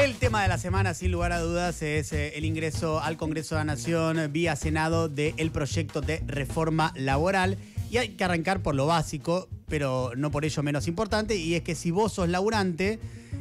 El tema de la semana, sin lugar a dudas, es el ingreso al Congreso de la Nación vía Senado del proyecto de reforma laboral. Y hay que arrancar por lo básico, pero no por ello menos importante, y es que si vos sos laburante,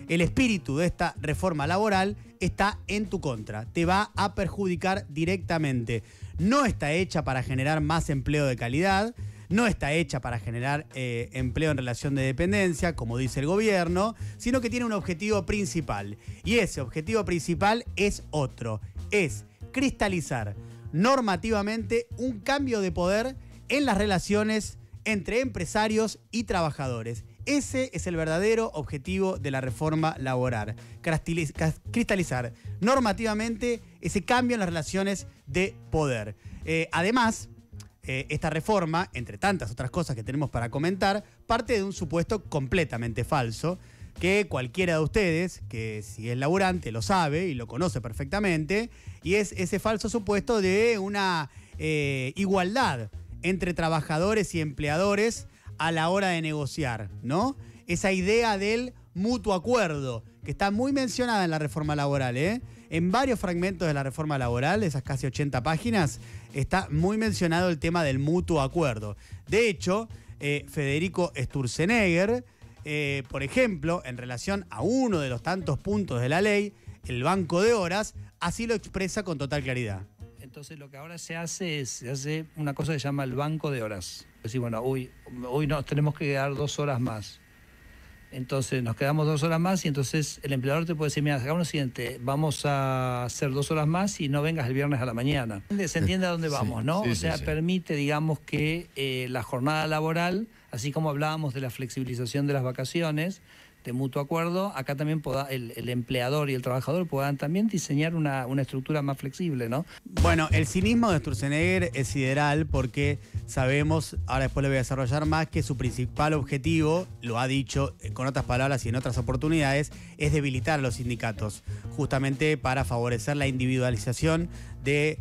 el espíritu de esta reforma laboral está en tu contra. Te va a perjudicar directamente. No está hecha para generar más empleo de calidad, no está hecha para generar empleo en relación de dependencia, como dice el gobierno, sino que tiene un objetivo principal. Y ese objetivo principal es otro, es cristalizar normativamente un cambio de poder en las relaciones entre empresarios y trabajadores. Ese es el verdadero objetivo de la reforma laboral. Cristalizar normativamente ese cambio en las relaciones de poder. Además, esta reforma, entre tantas otras cosas que tenemos para comentar, parte de un supuesto completamente falso, que cualquiera de ustedes, que si es laburante, lo sabe y lo conoce perfectamente, y es ese falso supuesto de una igualdad entre trabajadores y empleadores a la hora de negociar, ¿no? Esa idea del mutuo acuerdo, que está muy mencionada en la reforma laboral, ¿eh? En varios fragmentos de la reforma laboral, esas casi 80 páginas, está muy mencionado el tema del mutuo acuerdo. De hecho, Federico Sturzenegger, por ejemplo, en relación a uno de los tantos puntos de la ley, el banco de horas, así lo expresa con total claridad. Entonces lo que ahora se hace una cosa que se llama el banco de horas. Es decir, bueno, hoy nos tenemos que quedar 2 horas más. Entonces nos quedamos 2 horas más y entonces el empleador te puede decir, mira, hagamos lo siguiente, vamos a hacer 2 horas más y no vengas el viernes a la mañana. Se entiende a dónde vamos, ¿no? Sí, o sea, sí. Permite, digamos, que la jornada laboral, así como hablábamos de la flexibilización de las vacaciones, de mutuo acuerdo, acá también el empleador y el trabajador puedan también diseñar una estructura más flexible, ¿no? Bueno, el cinismo de Sturzenegger es sideral porque sabemos, ahora después lo voy a desarrollar más, que su principal objetivo, lo ha dicho con otras palabras y en otras oportunidades, es debilitar a los sindicatos, justamente para favorecer la individualización de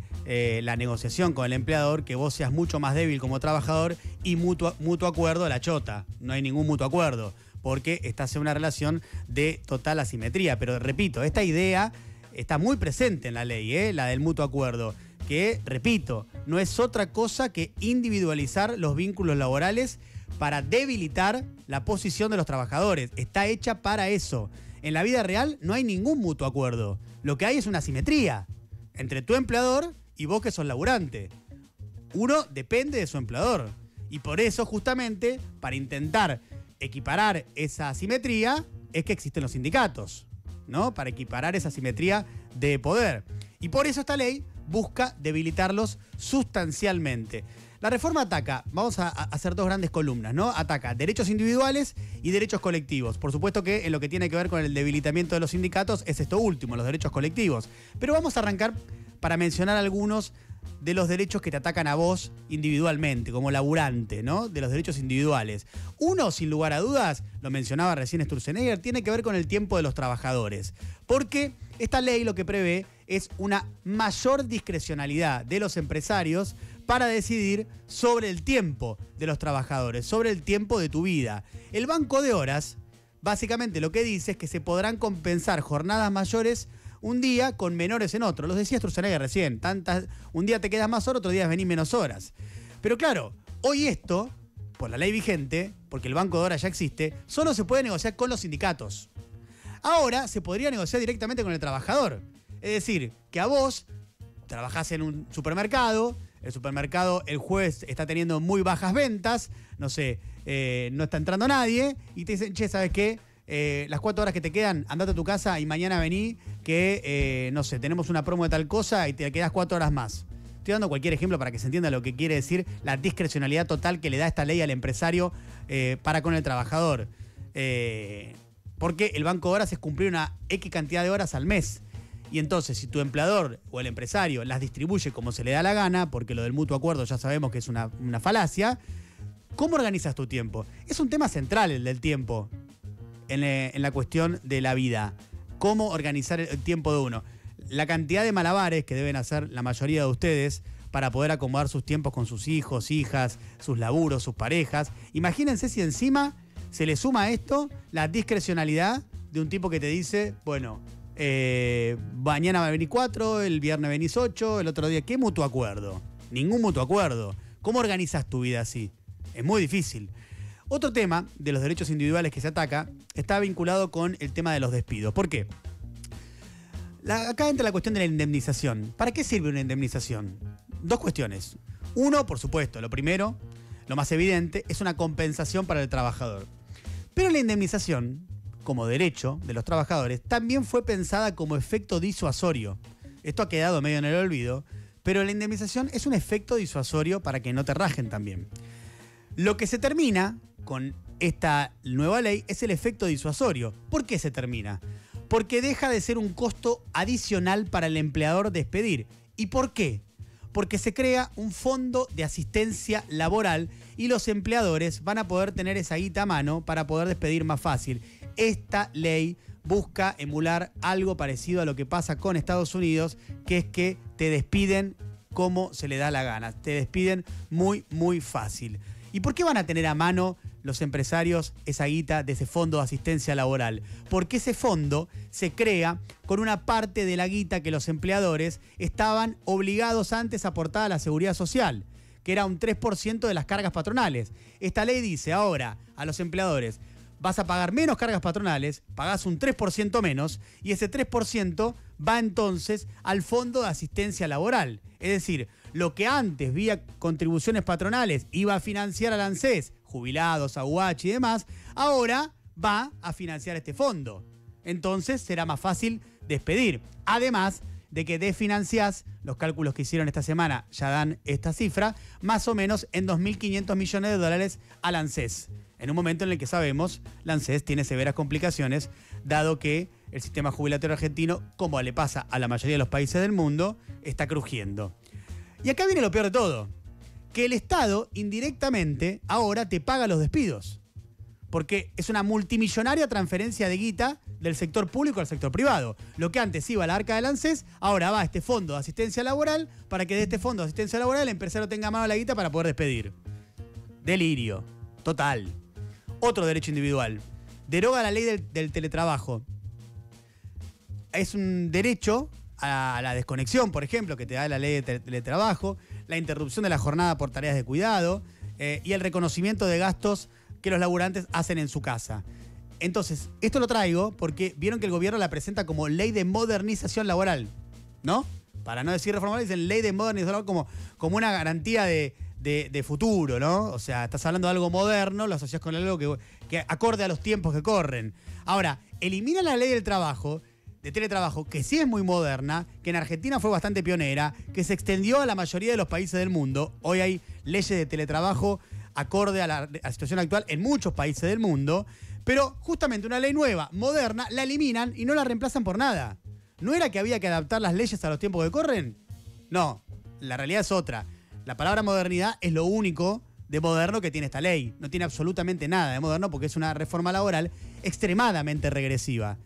la negociación con el empleador, que vos seas mucho más débil como trabajador y mutuo acuerdo la chota. No hay ningún mutuo acuerdo, porque estás en una relación de total asimetría. Pero repito, esta idea está muy presente en la ley, la del mutuo acuerdo, que, repito, no es otra cosa que individualizar los vínculos laborales para debilitar la posición de los trabajadores. Está hecha para eso. En la vida real no hay ningún mutuo acuerdo. Lo que hay es una asimetría entre tu empleador y vos que sos laburante. Uno depende de su empleador. Y por eso, justamente, para intentar equiparar esa asimetría, es que existen los sindicatos, ¿no? Para equiparar esa asimetría de poder. Y por eso esta ley busca debilitarlos sustancialmente. La reforma ataca, vamos a hacer 2 grandes columnas, ¿no? Ataca derechos individuales y derechos colectivos. Por supuesto que en lo que tiene que ver con el debilitamiento de los sindicatos es esto último, los derechos colectivos. Pero vamos a arrancar para mencionar algunos de los derechos que te atacan a vos individualmente, como laburante, ¿no? De los derechos individuales. Uno, sin lugar a dudas, lo mencionaba recién Sturzenegger, tiene que ver con el tiempo de los trabajadores. Porque esta ley lo que prevé es una mayor discrecionalidad de los empresarios para decidir sobre el tiempo de los trabajadores, sobre el tiempo de tu vida. El banco de horas, básicamente lo que dice es que se podrán compensar jornadas mayores un día con menores en otro. Los decía Sturzenegger recién. Un día te quedas más horas, otro día venís menos horas. Pero claro, hoy esto, por la ley vigente, porque el banco de horas ya existe, solo se puede negociar con los sindicatos. Ahora se podría negociar directamente con el trabajador. Es decir, que a vos trabajás en un supermercado, el supermercado el jueves está teniendo muy bajas ventas, no sé, no está entrando nadie, y te dicen, che, ¿sabes qué? Las 4 horas que te quedan, andate a tu casa y mañana vení que, no sé, tenemos una promo de tal cosa y te quedás 4 horas más. Estoy dando cualquier ejemplo para que se entienda lo que quiere decir la discrecionalidad total que le da esta ley al empresario para con el trabajador. Porque el banco de horas es cumplir una X cantidad de horas al mes. Y entonces, si tu empleador o el empresario las distribuye como se le da la gana, porque lo del mutuo acuerdo ya sabemos que es una falacia, ¿cómo organizas tu tiempo? Es un tema central el del tiempo en la cuestión de la vida. Cómo organizar el tiempo de uno. La cantidad de malabares que deben hacer la mayoría de ustedes para poder acomodar sus tiempos con sus hijos, hijas, sus laburos, sus parejas. Imagínense si encima se le suma a esto la discrecionalidad de un tipo que te dice, bueno, Mañana va a venir 4, el viernes venís 8, el otro día. ¿Qué mutuo acuerdo? Ningún mutuo acuerdo. ¿Cómo organizas tu vida así? Es muy difícil. Otro tema de los derechos individuales que se ataca está vinculado con el tema de los despidos. ¿Por qué? Acá entra la cuestión de la indemnización. ¿Para qué sirve una indemnización? Dos cuestiones. Uno, por supuesto, lo primero, lo más evidente, es una compensación para el trabajador. Pero la indemnización, como derecho de los trabajadores, también fue pensada como efecto disuasorio. Esto ha quedado medio en el olvido, pero la indemnización es un efecto disuasorio para que no te rajen también. Lo que se termina con esta nueva ley es el efecto disuasorio. ¿Por qué se termina? Porque deja de ser un costo adicional para el empleador despedir. ¿Y por qué? Porque se crea un fondo de asistencia laboral y los empleadores van a poder tener esa guita a mano para poder despedir más fácil. Esta ley busca emular algo parecido a lo que pasa con Estados Unidos, que es que te despiden como se le da la gana. Te despiden muy, muy fácil. ¿Y por qué van a tener a mano los empresarios esa guita de ese fondo de asistencia laboral? Porque ese fondo se crea con una parte de la guita que los empleadores estaban obligados antes a aportar a la seguridad social, que era un 3% de las cargas patronales. Esta ley dice ahora a los empleadores: vas a pagar menos cargas patronales, pagás un 3% menos, y ese 3% va entonces al fondo de asistencia laboral. Es decir, lo que antes vía contribuciones patronales iba a financiar al ANSES, jubilados, AUH y demás, ahora va a financiar este fondo. Entonces será más fácil despedir. Además de que desfinanciás, los cálculos que hicieron esta semana ya dan esta cifra, más o menos en 2.500 millones de dólares al ANSES. En un momento en el que sabemos, la ANSES tiene severas complicaciones, dado que el sistema jubilatorio argentino, como le pasa a la mayoría de los países del mundo, está crujiendo. Y acá viene lo peor de todo, que el Estado indirectamente ahora te paga los despidos, porque es una multimillonaria transferencia de guita del sector público al sector privado. Lo que antes iba a la arca del ANSES, ahora va a este fondo de asistencia laboral, para que de este fondo de asistencia laboral el empresario tenga a mano la guita para poder despedir. Delirio total. Otro derecho individual. Deroga la ley del teletrabajo. Es un derecho a la desconexión, por ejemplo, que te da la ley de teletrabajo, la interrupción de la jornada por tareas de cuidado y el reconocimiento de gastos que los laburantes hacen en su casa. Entonces, esto lo traigo porque vieron que el gobierno la presenta como ley de modernización laboral, ¿no? Para no decir reforma, dicen ley de modernización laboral como una garantía de futuro, ¿no? O sea, estás hablando de algo moderno, lo asocias con algo que acorde a los tiempos que corren. Ahora, elimina la ley del trabajo, de teletrabajo, que sí es muy moderna, que en Argentina fue bastante pionera, que se extendió a la mayoría de los países del mundo. Hoy hay leyes de teletrabajo acorde a la situación actual en muchos países del mundo, pero justamente una ley nueva, moderna, la eliminan y no la reemplazan por nada. ¿No era que había que adaptar las leyes a los tiempos que corren? No, la realidad es otra. La palabra modernidad es lo único de moderno que tiene esta ley. No tiene absolutamente nada de moderno porque es una reforma laboral extremadamente regresiva.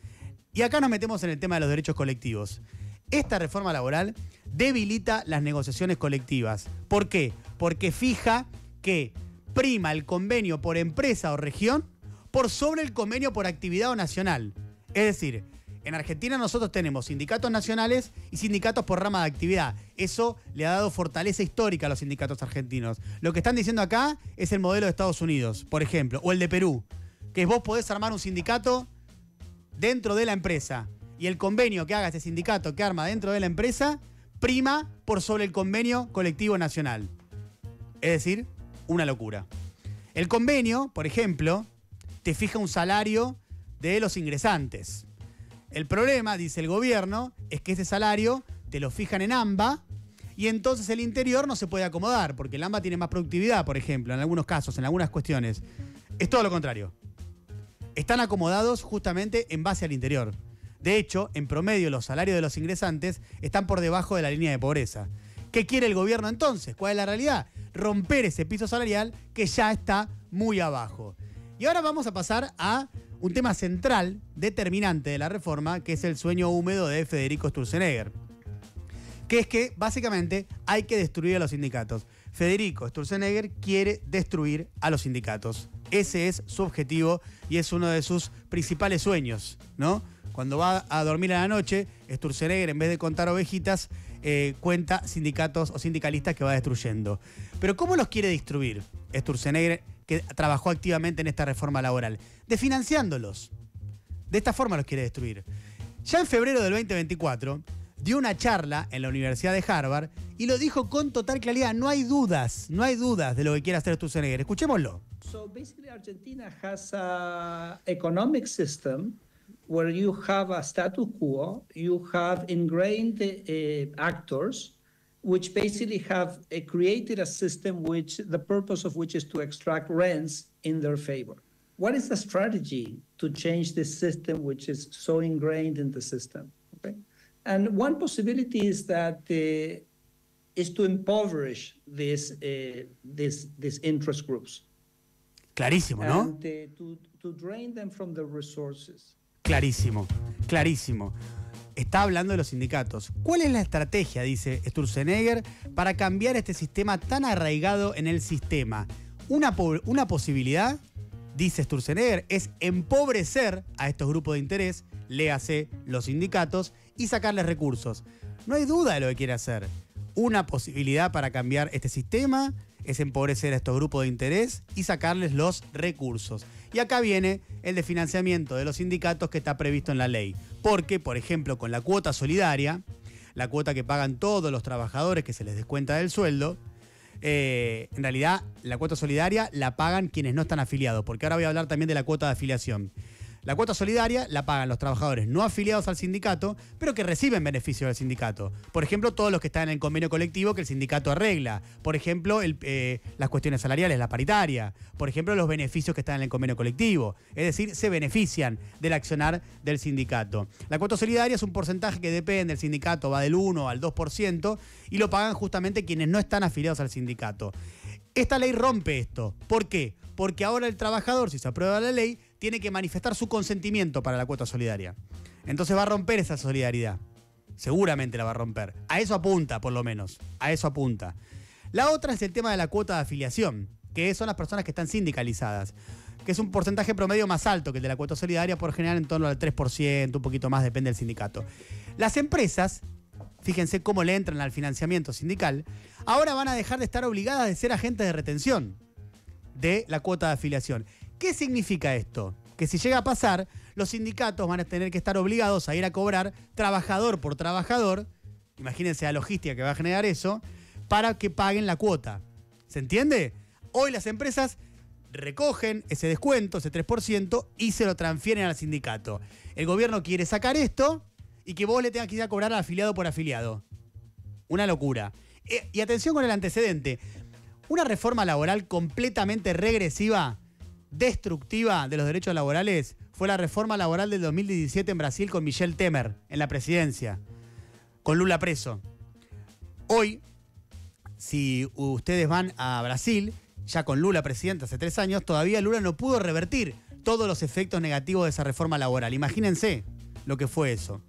Y acá nos metemos en el tema de los derechos colectivos. Esta reforma laboral debilita las negociaciones colectivas. ¿Por qué? Porque fija que prima el convenio por empresa o región por sobre el convenio por actividad o nacional. Es decir, en Argentina nosotros tenemos sindicatos nacionales y sindicatos por rama de actividad. Eso le ha dado fortaleza histórica a los sindicatos argentinos. Lo que están diciendo acá es el modelo de Estados Unidos, por ejemplo, o el de Perú, que vos podés armar un sindicato dentro de la empresa y el convenio que haga ese sindicato que arma dentro de la empresa prima por sobre el convenio colectivo nacional. Es decir, una locura. El convenio, por ejemplo, te fija un salario de los ingresantes. El problema, dice el gobierno, es que ese salario te lo fijan en AMBA y entonces el interior no se puede acomodar porque el AMBA tiene más productividad, por ejemplo, en algunos casos, en algunas cuestiones. Es todo lo contrario. Están acomodados justamente en base al interior. De hecho, en promedio, los salarios de los ingresantes están por debajo de la línea de pobreza. ¿Qué quiere el gobierno entonces? ¿Cuál es la realidad? Romper ese piso salarial que ya está muy abajo. Y ahora vamos a pasar a un tema central, determinante de la reforma, que es el sueño húmedo de Federico Sturzenegger. Que es que, básicamente, hay que destruir a los sindicatos. Federico Sturzenegger quiere destruir a los sindicatos. Ese es su objetivo y es uno de sus principales sueños, ¿no? cuando va a dormir a la noche, Sturzenegger, en vez de contar ovejitas, cuenta sindicatos o sindicalistas que va destruyendo. Pero ¿cómo los quiere destruir Sturzenegger, que trabajó activamente en esta reforma laboral? Desfinanciándolos. De esta forma los quiere destruir. Ya en febrero del 2024 dio una charla en la Universidad de Harvard y lo dijo con total claridad. No hay dudas de lo que quiere hacer Sturzenegger. Escuchémoslo. So basically Argentina has an economic system where you have a status quo, you have ingrained actors which basically have created a system which the purpose of which is to extract rents in their favor. What is the strategy to change this system which is so ingrained in the system? Okay? And one possibility is that is to impoverish these interest groups. Clarísimo, ¿no? And to drain them from the resources. Clarísimo, clarísimo. Está hablando de los sindicatos. ¿Cuál es la estrategia, dice Sturzenegger, para cambiar este sistema tan arraigado en el sistema? Una posibilidad, dice Sturzenegger, es empobrecer a estos grupos de interés, léase los sindicatos, y sacarles recursos. No hay duda de lo que quiere hacer. Una posibilidad para cambiar este sistema es empobrecer a estos grupos de interés y sacarles los recursos. Y acá viene el de financiamiento de los sindicatos que está previsto en la ley. Porque, por ejemplo, con la cuota solidaria, la cuota que pagan todos los trabajadores que se les descuenta del sueldo, en realidad la cuota solidaria la pagan quienes no están afiliados, porque ahora voy a hablar también de la cuota de afiliación. La cuota solidaria la pagan los trabajadores no afiliados al sindicato, pero que reciben beneficios del sindicato. Por ejemplo, todos los que están en el convenio colectivo que el sindicato arregla. Por ejemplo, las cuestiones salariales, la paritaria. Por ejemplo, los beneficios que están en el convenio colectivo. Es decir, se benefician del accionar del sindicato. La cuota solidaria es un porcentaje que depende del sindicato, va del 1 al 2%, y lo pagan justamente quienes no están afiliados al sindicato. Esta ley rompe esto. ¿Por qué? Porque ahora el trabajador, si se aprueba la ley, tiene que manifestar su consentimiento para la cuota solidaria. Entonces va a romper esa solidaridad. Seguramente la va a romper. A eso apunta, por lo menos. A eso apunta. La otra es el tema de la cuota de afiliación, que son las personas que están sindicalizadas, que es un porcentaje promedio más alto que el de la cuota solidaria, por general en torno al 3%, un poquito más, depende del sindicato. Las empresas, fíjense cómo le entran al financiamiento sindical, ahora van a dejar de estar obligadas de ser agentes de retención de la cuota de afiliación. ¿Qué significa esto? Que si llega a pasar, los sindicatos van a tener que estar obligados a ir a cobrar trabajador por trabajador, imagínense la logística que va a generar eso, para que paguen la cuota. ¿Se entiende? Hoy las empresas recogen ese descuento, ese 3%, y se lo transfieren al sindicato. El gobierno quiere sacar esto y que vos le tengas que ir a cobrar al afiliado por afiliado. Una locura. Y atención con el antecedente. Una reforma laboral completamente regresiva, destructiva de los derechos laborales, fue la reforma laboral del 2017 en Brasil con Michel Temer en la presidencia, con Lula preso. Hoy, si ustedes van a Brasil, ya con Lula presidente hace 3 años, todavía Lula no pudo revertir todos los efectos negativos de esa reforma laboral. Imagínense lo que fue eso.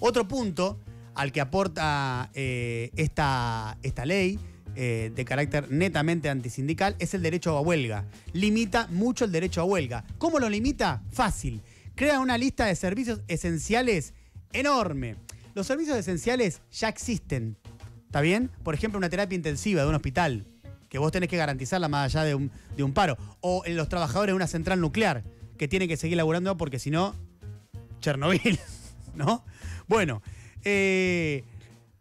Otro punto al que aporta esta ley de carácter netamente antisindical es el derecho a huelga. Limita mucho el derecho a huelga. ¿Cómo lo limita? Fácil. Crea una lista de servicios esenciales enorme. Los servicios esenciales ya existen. ¿Está bien? Por ejemplo, una terapia intensiva de un hospital, que vos tenés que garantizarla más allá de un paro. O los trabajadores de una central nuclear, que tienen que seguir laburando porque si no, Chernobyl, ¿no? Bueno,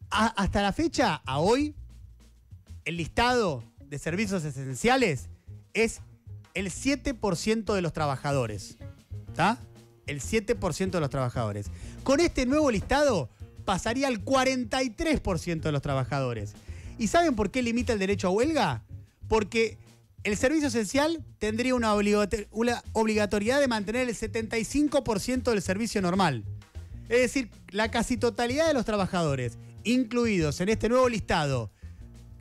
hasta la fecha, a hoy, el listado de servicios esenciales es el 7% de los trabajadores. ¿Está? El 7% de los trabajadores. Con este nuevo listado pasaría al 43% de los trabajadores. ¿Y saben por qué limita el derecho a huelga? Porque el servicio esencial tendría una obligatoriedad de mantener el 75% del servicio normal. Es decir, la casi totalidad de los trabajadores incluidos en este nuevo listado,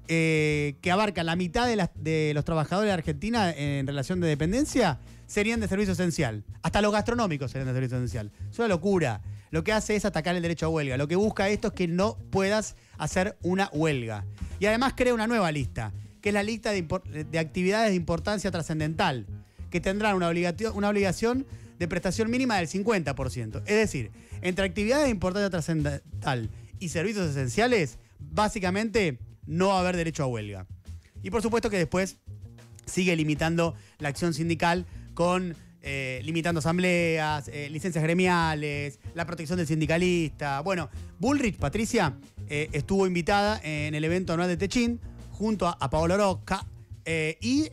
que abarca la mitad de los trabajadores de Argentina en relación de dependencia, serían de servicio esencial. Hasta los gastronómicos serían de servicio esencial. Es una locura. Lo que hace es atacar el derecho a huelga. Lo que busca esto es que no puedas hacer una huelga. Y además crea una nueva lista, que es la lista de actividades de importancia trascendental, que tendrán una obligación de prestación mínima del 50%. Es decir, entre actividades de importancia trascendental y servicios esenciales, básicamente no va a haber derecho a huelga. Y por supuesto que después sigue limitando la acción sindical con limitando asambleas, licencias gremiales, la protección del sindicalista. Bueno, Bullrich, Patricia, estuvo invitada en el evento anual de Techín junto a Paola Orozca y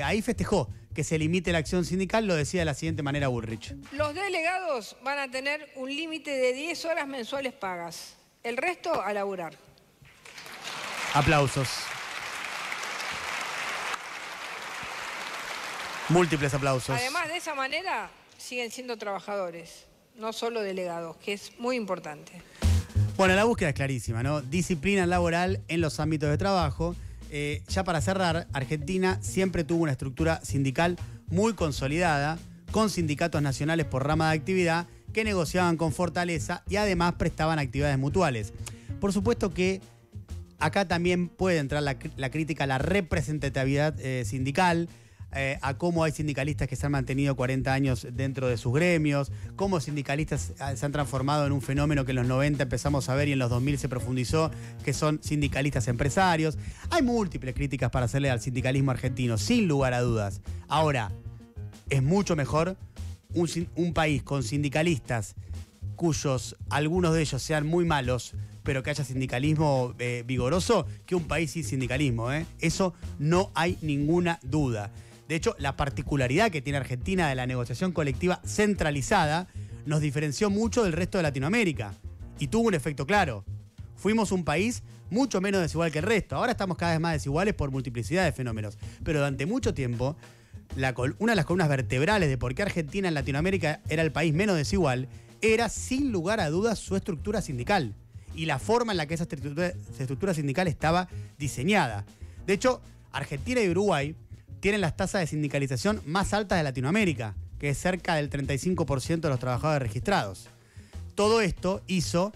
ahí festejó que se limite la acción sindical, lo decía de la siguiente manera Bullrich. Los delegados van a tener un límite de 10 horas mensuales pagas. El resto a laburar. Aplausos. Múltiples aplausos. Además, de esa manera siguen siendo trabajadores, no solo delegados, que es muy importante. Bueno, la búsqueda es clarísima, ¿no? Disciplina laboral en los ámbitos de trabajo. Ya para cerrar, Argentina siempre tuvo una estructura sindical muy consolidada, con sindicatos nacionales por rama de actividad que negociaban con fortaleza y además prestaban actividades mutuales. Por supuesto que acá también puede entrar la crítica a la representatividad sindical, a cómo hay sindicalistas que se han mantenido 40 años dentro de sus gremios, cómo sindicalistas se han transformado en un fenómeno que en los 90 empezamos a ver y en los 2000 se profundizó, que son sindicalistas empresarios. Hay múltiples críticas para hacerle al sindicalismo argentino, sin lugar a dudas. Ahora, es mucho mejor un país con sindicalistas cuyos algunos de ellos sean muy malos, pero que haya sindicalismo vigoroso, que un país sin sindicalismo. Eso no hay ninguna duda. De hecho, la particularidad que tiene Argentina de la negociación colectiva centralizada nos diferenció mucho del resto de Latinoamérica y tuvo un efecto claro. Fuimos un país mucho menos desigual que el resto. Ahora estamos cada vez más desiguales por multiplicidad de fenómenos. Pero durante mucho tiempo, una de las columnas vertebrales de por qué Argentina en Latinoamérica era el país menos desigual era, sin lugar a dudas, su estructura sindical y la forma en la que esa estructura sindical estaba diseñada. De hecho, Argentina y Uruguay tienen las tasas de sindicalización más altas de Latinoamérica, que es cerca del 35% de los trabajadores registrados. Todo esto hizo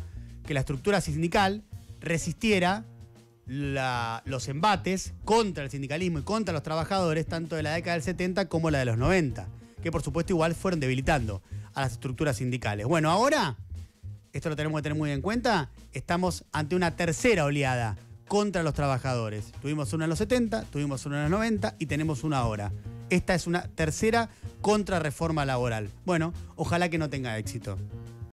que la estructura sindical resistiera los embates contra el sindicalismo y contra los trabajadores, tanto de la década del 70 como la de los 90, que por supuesto igual fueron debilitando a las estructuras sindicales. Bueno, ahora, esto lo tenemos que tener muy en cuenta, estamos ante una tercera oleada contra los trabajadores. Tuvimos una en los 70, tuvimos una en los 90 y tenemos una ahora. Esta es una tercera contrarreforma laboral. Bueno, ojalá que no tenga éxito.